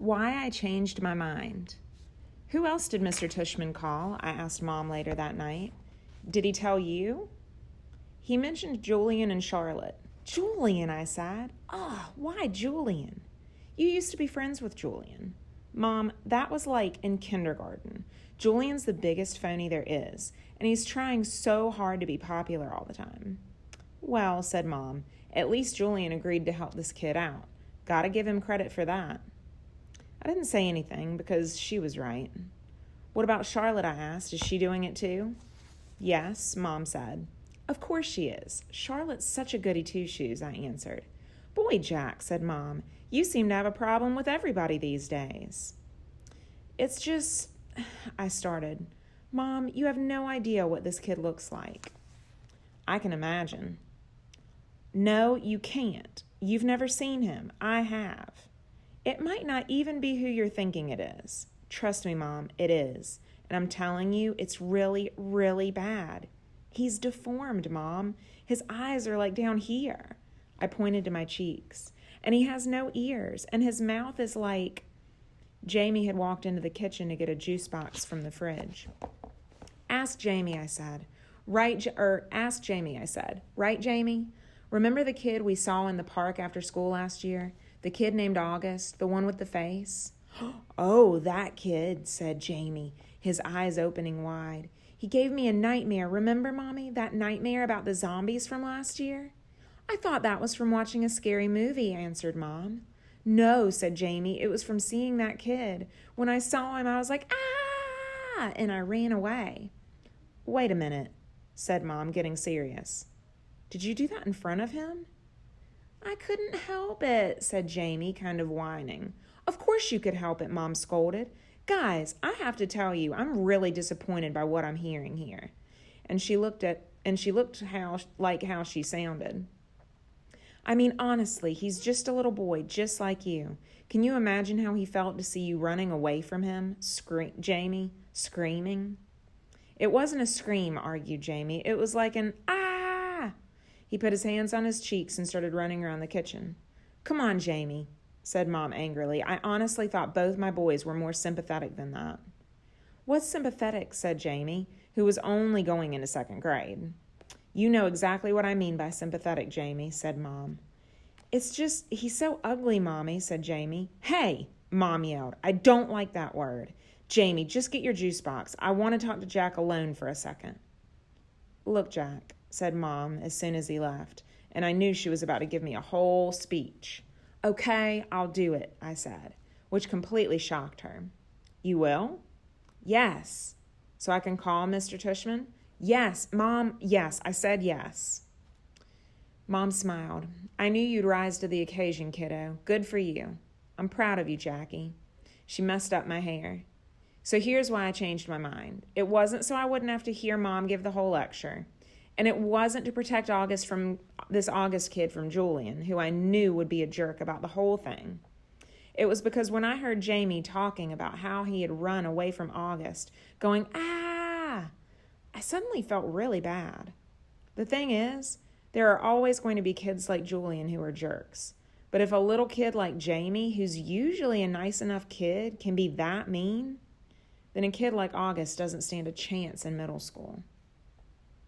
Why I changed my mind. Who else did Mr. Tushman call? I asked Mom later that night. Did he tell you? He mentioned Julian and Charlotte. Julian, I said. Why Julian? You used to be friends with Julian. Mom, that was like in kindergarten. Julian's the biggest phony there is, and he's trying so hard to be popular all the time. Well, said Mom, at least Julian agreed to help this kid out. Gotta give him credit for that. I didn't say anything because she was right. What about Charlotte, I asked. Is she doing it too? Yes, Mom said. Of course she is. Charlotte's such a goody two-shoes, I answered. Boy, Jack, said Mom, you seem to have a problem with everybody these days. It's just, I started. Mom, you have no idea what this kid looks like. I can imagine. No, you can't. You've never seen him. I have. It might not even be who you're thinking it is. Trust me, Mom, it is. And I'm telling you, it's really, really bad. He's deformed, Mom. His eyes are like down here. I pointed to my cheeks. And he has no ears. And his mouth is like... Jamie had walked into the kitchen to get a juice box from the fridge. Ask Jamie, I said. Ask Jamie, I said. Right, Jamie? Remember the kid we saw in the park after school last year? The kid named August, the one with the face? Oh, that kid, said Jamie, his eyes opening wide. He gave me a nightmare. Remember, Mommy, that nightmare about the zombies from last year? I thought that was from watching a scary movie, answered Mom. No, said Jamie, it was from seeing that kid. When I saw him, I was like, ah, and I ran away. Wait a minute, said Mom, getting serious. Did you do that in front of him? I couldn't help it, said Jamie, kind of whining. Of course you could help it, Mom scolded. Guys, I have to tell you, I'm really disappointed by what I'm hearing here. And she looked how she sounded. I mean, honestly, he's just a little boy, just like you. Can you imagine how he felt to see you running away from him? Jamie, screaming. It wasn't a scream, argued Jamie. It was like an ah! He put his hands on his cheeks and started running around the kitchen. Come on, Jamie, said Mom angrily. I honestly thought both my boys were more sympathetic than that. What's sympathetic, said Jamie, who was only going into second grade. You know exactly what I mean by sympathetic, Jamie, said Mom. It's just, he's so ugly, Mommy, said Jamie. Hey, Mom yelled. I don't like that word. Jamie, just get your juice box. I want to talk to Jack alone for a second. Look, Jack, said Mom as soon as he left, and I knew she was about to give me a whole speech. Okay, I'll do it, I said, which completely shocked her. You will? Yes. So I can call Mr. Tushman? Yes, Mom, yes, I said yes. Mom smiled. I knew you'd rise to the occasion, kiddo. Good for you. I'm proud of you, Jackie. She messed up my hair. So here's why I changed my mind. It wasn't so I wouldn't have to hear Mom give the whole lecture. And it wasn't to protect August from this August kid from Julian, who I knew would be a jerk about the whole thing. It was because when I heard Jamie talking about how he had run away from August, going, I suddenly felt really bad. The thing is, there are always going to be kids like Julian who are jerks. But if a little kid like Jamie, who's usually a nice enough kid, can be that mean, then a kid like August doesn't stand a chance in middle school.